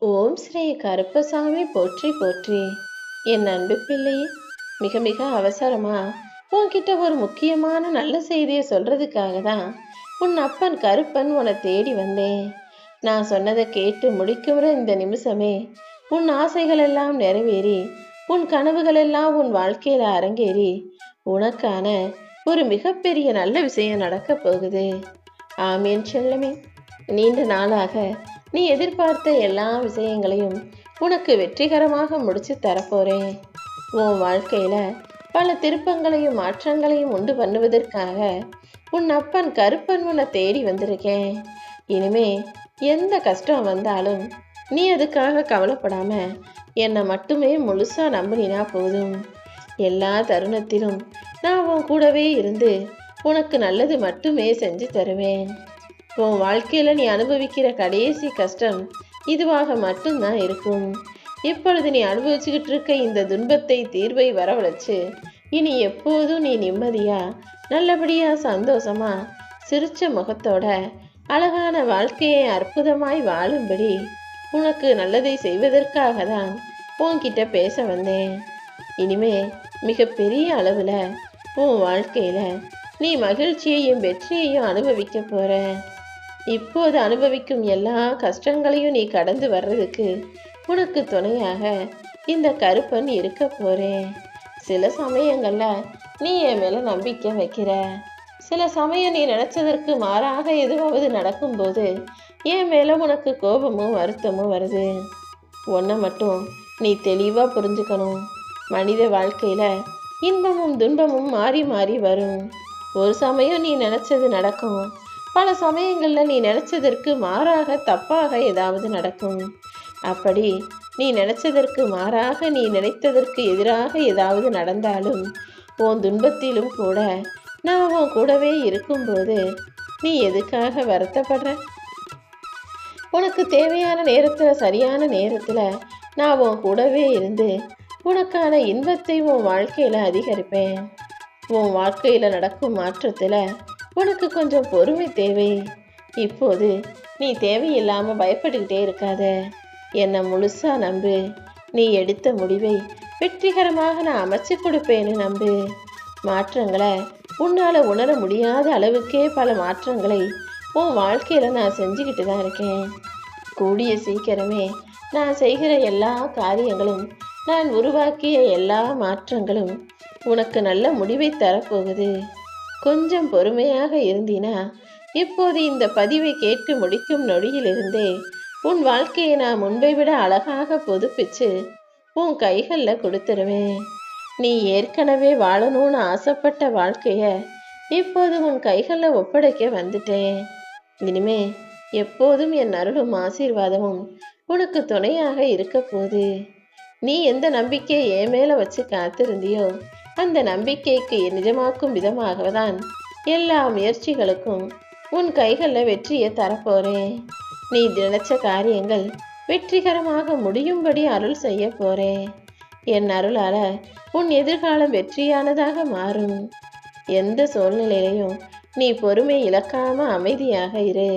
ஓம் ஸ்ரீ கருப்பசாமி போற்றி போற்றி. என் அன்பு பிள்ளையே, மிக மிக அவசரமா உன்கிட்ட ஒரு முக்கியமான நல்ல செய்தியை சொல்றதுக்காக தான் உன் அப்பன் கருப்பன் உன்னை தேடி வந்தேன். நான் சொன்னதை கேட்டு முடிக்கிற இந்த நிமிஷமே உன் ஆசைகள் எல்லாம் நிறைவேறி, உன் கனவுகள் எல்லாம் உன் வாழ்க்கையில அரங்கேறி, உனக்கான ஒரு மிகப்பெரிய நல்ல விஷயம் நடக்க போகுது. ஆமேன் செல்லமே. நீண்ட நாளாக நீ எதிர்பார்த்த எல்லா விஷயங்களையும் உனக்கு வெற்றிகரமாக முடிச்சு தரப்போறேன். உன் வாழ்க்கையில பல திருப்பங்களையும் மாற்றங்களையும் உண்டு பண்ணுவதற்காக உன் அப்பன் கருப்பன் உன்னை தேடி வந்திருக்கேன். இனிமே எந்த கஷ்டம் வந்தாலும் நீ அதுக்காக கவலைப்படாம என்னை மட்டுமே முழுசா நம்பினா போதும். எல்லா தருணத்திலும் நான் உன் கூடவே இருந்து உனக்கு நல்லது மட்டுமே செஞ்சு தருவேன். உன் வாழ்க்கையில நீ அனுபவிக்கிற கடைசி கஷ்டம் இதுவாக மட்டும்தான் இருக்கும். இப்பொழுது நீ அனுபவிச்சுக்கிட்டு இருக்க இந்த துன்பத்தை தீர்வை வரவழைச்சு இனி எப்போதும் நீ நிம்மதியா நல்லபடியா சந்தோஷமா சிரிச்ச முகத்தோட அழகான வாழ்க்கையை அற்புதமாய் வாழும்படி உனக்கு நல்லதை செய்வதற்காக தான் உன்கிட்ட பேச வந்தேன். இனிமே மிக பெரிய அளவுல உன் வாழ்க்கையில நீ மகிழ்ச்சியையும் வெற்றியையும் அனுபவிக்க போற. இப்போது அனுபவிக்கும் எல்லா கஷ்டங்களையும் நீ கடந்து வர்றதுக்கு உனக்கு துணையாக இந்த கருப்பன் இருக்க போறேன். சில சமயங்கள்ல நீ என் மேல நம்பிக்கை வைக்கிற, சில சமயம் நீ நினைச்சதற்கு மாறாக எதுவாவது நடக்கும்போது என் மேல உனக்கு கோபமும் வருத்தமும் வருது. ஒன்றை மட்டும் நீ தெளிவா புரிஞ்சுக்கணும். மனித வாழ்க்கையில இன்பமும் துன்பமும் மாறி மாறி வரும். ஒரு சமயம் நீ நினைச்சது நடக்கும், பல சமயங்கள்ல நீ நினைச்சதற்கு மாறாக தப்பாக ஏதாவது நடக்கும். அப்படி நீ நினைச்சதற்கு மாறாக நீ நினைத்ததற்கு எதிராக ஏதாவது நடந்தாலும் உன் துன்பத்திலும் கூட நான் உன் கூடவே இருக்கும்போது நீ எதுக்காக வருத்தப்படுற? உனக்கு தேவையான நேரத்துல சரியான நேரத்துல நான் உன் கூடவே இருந்து உனக்கான இன்பத்தை உன் வாழ்க்கையில அதிகரிப்பேன். உன் வாழ்க்கையில நடக்கும் மாற்றத்துல உனக்கு கொஞ்சம் பொறுமை தேவை. இப்போது நீ தேவையில்லாம பயப்பட்டுக்கிட்டே இருக்காத. என்னை முழுசா நம்பு. நீ எடுத்த முடிவை வெற்றிகரமாக நான் அமைச்சு கொடுப்பேன்னு நம்பு. மாற்றங்களை உன்னால உணர முடியாத அளவுக்கே பல மாற்றங்களை உன் வாழ்க்கையில நான் செஞ்சுக்கிட்டு தான் இருக்கேன். கூடிய சீக்கிரமே நான் செய்கிற எல்லா காரியங்களும், நான் உருவாக்கிய எல்லா மாற்றங்களும் உனக்கு நல்ல முடிவை தரப்போகுது. கொஞ்சம் பொறுமையாக இருந்தீனா இப்போது இந்த பதிவை கேட்டு முடிக்கும் நொடியிலிருந்தே உன் வாழ்க்கையை நான் முன்பை விட அழகாக புதுப்பிச்சு உன் கைகளில் கொடுத்துருவேன். நீ ஏற்கனவே வாழணும்னு ஆசைப்பட்ட வாழ்க்கைய இப்போது உன் கைகளில் ஒப்படைக்க வந்துட்டேன். இனிமே எப்போதும் என் அருளும் ஆசீர்வாதமும் உனக்கு துணையாக இருக்க போகுது. நீ எந்த நம்பிக்கையை என் மேல வச்சு காத்திருந்தியோ அந்த நம்பிக்கைக்கு நிஜமாக்கும் விதமாகத்தான் எல்லா முயற்சிகளுக்கும் உன் கைகளில் வெற்றியை தரப்போறேன். நீ நினைச்ச காரியங்கள் வெற்றிகரமாக முடியும்படி அருள் செய்ய போறேன். என் அருளால உன் எதிர்காலம் வெற்றியானதாக மாறும். எந்த சூழ்நிலையிலையும் நீ பொறுமை இழக்காம அமைதியாக இரு.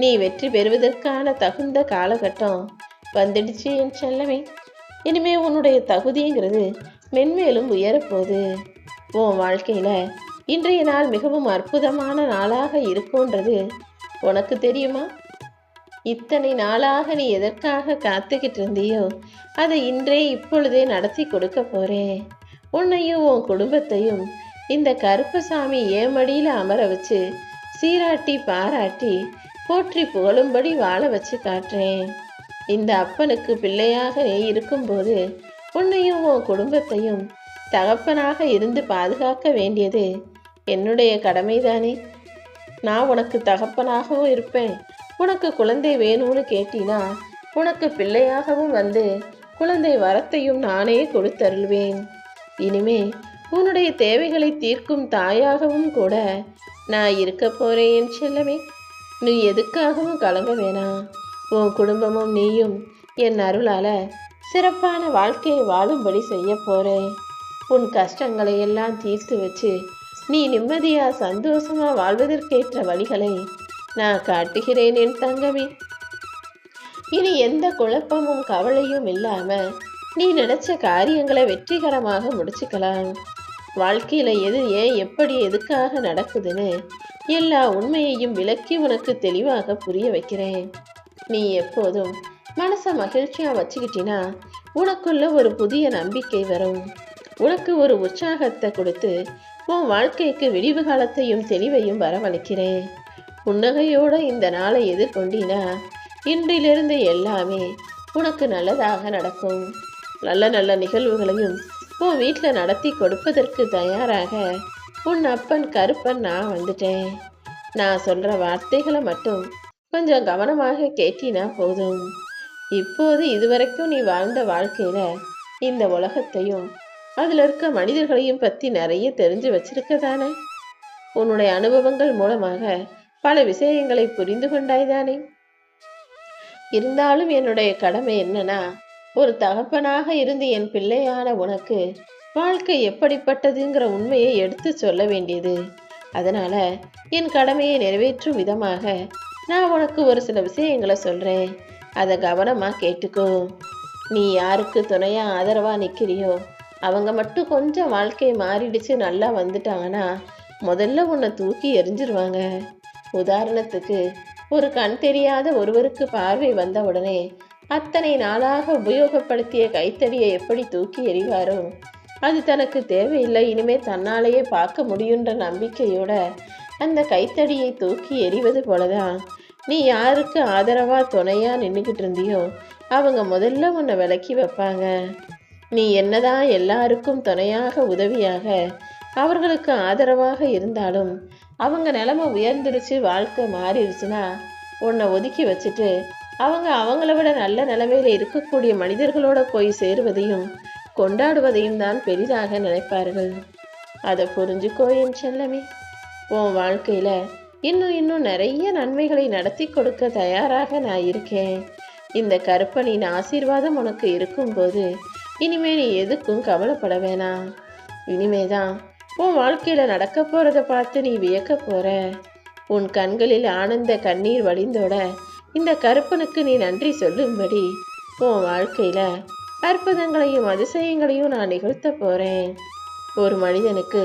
நீ வெற்றி பெறுவதற்கான தகுந்த காலகட்டம் வந்துடுச்சு என் செல்லமே. இனிமே உன்னுடைய தகுதிங்கிறது மென்மேலும் உயரப்போகுது. உன் வாழ்க்கையில இன்றைய நாள் மிகவும் அற்புதமான நாளாக இருக்கும்ன்றது உனக்கு தெரியுமா? இத்தனை நாளாக நீ எதற்காக காத்துக்கிட்டு இருந்தியோ அதை இன்றே இப்பொழுதே நடத்தி கொடுக்க போறேன். உன்னையும் உன் குடும்பத்தையும் இந்த கருப்பசாமி ஏமடியில அமர வச்சு சீராட்டி பாராட்டி போற்றி புகழும்படி வாழ வச்சு காட்டுறேன். இந்த அப்பனுக்கு பிள்ளையாக நீ இருக்கும்போது உன்னையும் உன் குடும்பத்தையும் தகப்பனாக இருந்து பாதுகாக்க வேண்டியது என்னுடைய கடமைதானே. நான் உனக்கு தகப்பனாகவும் இருப்பேன். உனக்கு குழந்தை வேணும்னு கேட்டினா உனக்கு பிள்ளையாகவும் வந்து குழந்தை வரத்தையும் நானே கொடுத்தருள்வேன். இனிமே உன்னுடைய தேவைகளை தீர்க்கும் தாயாகவும் கூட நான் இருக்க போறேன் என் செல்லமே. நீ எதுக்காகவும் கலங்க வேணாம். உன் குடும்பமும் நீயும் என் அருளால சிறப்பான வாழ்க்கையை வாழும்படி செய்ய போறேன். உன் கஷ்டங்களை எல்லாம் தீர்த்து வச்சு நீ நிம்மதியா சந்தோஷமா வாழ்வதற்கேற்ற வழிகளை நான் காட்டுகிறேன் என் தங்கமே. இனி எந்த குழப்பமும் கவலையும் இல்லாம நீ நினைச்ச காரியங்களை வெற்றிகரமாக முடிச்சுக்கலாம். வாழ்க்கையில எது ஏன் எப்படி எதுக்காக நடக்குதுன்னு எல்லா உண்மையையும் விளக்கி உனக்கு தெளிவாக புரிய வைக்கிறேன். நீ எப்போதும் மனச மகிழ்ச்சியா வச்சுக்கிட்டினா உனக்குள்ள ஒரு புதிய நம்பிக்கை வரும். உனக்கு ஒரு உற்சாகத்தை கொடுத்து உன் வாழ்க்கைக்கு விடிவு காலத்தையும் தெளிவையும் வரவழைக்கிறேன். புன்னகையோட இந்த நாளை எதிர்கொண்டினா இன்றிலிருந்து எல்லாமே உனக்கு நல்லதாக நடக்கும். நல்ல நல்ல நிகழ்வுகளையும் உன் வீட்டில் நடத்தி கொடுப்பதற்கு தயாராக உன் அப்பன் கருப்பன் நான் வந்துட்டேன். நான் சொல்ற வார்த்தைகளை மட்டும் கொஞ்சம் கவனமாக கேட்டினா போதும். இப்போது இதுவரைக்கும் நீ வாழ்ந்த வாழ்க்கையில இந்த உலகத்தையும் அதுல இருக்க மனிதர்களையும் பத்தி நிறைய தெரிஞ்சு வச்சிருக்கதானே? உன்னுடைய அனுபவங்கள் மூலமாக பல விஷயங்களை புரிந்து கொண்டாய்தானே? இருந்தாலும் என்னுடைய கடமை என்னன்னா, ஒரு தகப்பனாக இருந்து என் பிள்ளையான உனக்கு வாழ்க்கை எப்படிப்பட்டதுங்கிற உண்மையை எடுத்து சொல்ல வேண்டியது. அதனால என் கடமையை நிறைவேற்றும் விதமாக நான் உனக்கு ஒரு சில விஷயங்களை சொல்றேன். அதை கவனமா கேட்டுக்கோ. நீ யாருக்கு துணையா ஆதரவா நிக்கிறியோ அவங்க மட்டும் கொஞ்சம் வாழ்க்கை மாறிடுச்சு நல்லா வந்துட்டாங்கன்னா முதல்ல உன்னை தூக்கி எறிஞ்சிருவாங்க. உதாரணத்துக்கு, ஒரு கண் தெரியாத ஒருவருக்கு பார்வை வந்த உடனே அத்தனை நாளாக உபயோகப்படுத்திய கைத்தடியை எப்படி தூக்கி எறிவாரோ, அது தனக்கு தேவையில்லை, இனிமே தன்னாலேயே பார்க்க முடியுன்ற நம்பிக்கையோட அந்த கைத்தடியை தூக்கி எறிவது போலதான் நீ யாருக்கு ஆதரவா துணையா நின்றுக்கிட்டு இருந்தியோ அவங்க முதல்ல உன்னை விலக்கி வைப்பாங்க. நீ என்னதான் எல்லாருக்கும் துணையாக உதவியாக அவர்களுக்கு ஆதரவாக இருந்தாலும் அவங்க நிலைமை உயர்ந்துருச்சு, வாழ்க்கை மாறிடுச்சுன்னா உன்னை ஒதுக்கி வச்சுட்டு அவங்க அவங்கள விட நல்ல நிலைமையில இருக்கக்கூடிய மனிதர்களோட போய் சேருவதையும் கொண்டாடுவதையும் தான் பெரிதாக நினைப்பார்கள். அதை புரிஞ்சுக்கோ என் செல்லமே. உன் வாழ்க்கையில இன்னும் நிறைய நன்மைகளை நடத்தி கொடுக்க தயாராக நான் இருக்கேன். இந்த கருப்பனின் ஆசீர்வாதம் உனக்கு இருக்கும்போது இனிமே நீ எதுக்கும் கவலைப்பட வேணாம். இனிமேதான் உன் வாழ்க்கையில நடக்க போறதை பார்த்து நீ வியக்க போற. உன் கண்களில் ஆனந்த கண்ணீர் வழிந்தோட இந்த கருப்பனுக்கு நீ நன்றி சொல்லும்படி உன் வாழ்க்கையில அற்புதங்களையும் அதிசயங்களையும் நான் நிகழ்த்த போறேன். ஒரு மனிதனுக்கு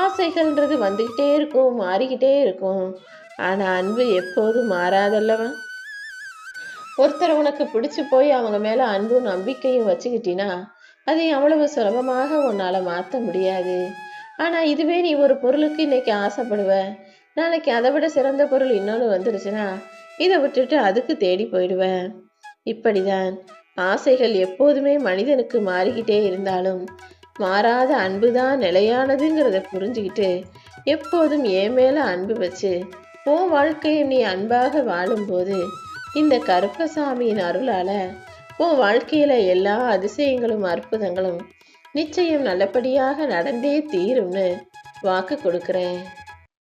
ஆசைகள்ன்றது வந்துகிட்டே இருக்கும், மாறிக்கிட்டே இருக்கும். ஆனா அன்பு எப்போதும் மாறாதல்லவா? ஒருத்தர் உனக்கு பிடிச்சு போய் அவங்க மேல அன்பும் நம்பிக்கையும் வச்சுக்கிட்டினா அதை அவ்வளவு சுலபமாக உன்னால மாற்ற முடியாது. ஆனா இதுவே நீ ஒரு பொருளுக்கு இன்னைக்கு ஆசைப்படுவ, நாளைக்கு அதை விட சிறந்த பொருள் இன்னொன்று வந்துருச்சுன்னா இதை விட்டுட்டு அதுக்கு தேடி போயிடுவ. இப்படிதான் ஆசைகள் எப்போதுமே மனிதனுக்கு மாறிக்கிட்டே இருந்தாலும் மாறாத அன்புதான் நிலையானதுங்கிறத புரிஞ்சுக்கிட்டு எப்போதும் என் மேல அன்பு வச்சு உன் வாழ்க்கையை நீ அன்பாக வாழும்போது இந்த கருப்பசாமியின் அருளால உன் வாழ்க்கையில எல்லா அதிசயங்களும் அற்புதங்களும் நிச்சயம் நல்லபடியாக நடந்தே தீரும்னு வாக்கு கொடுக்குறேன்.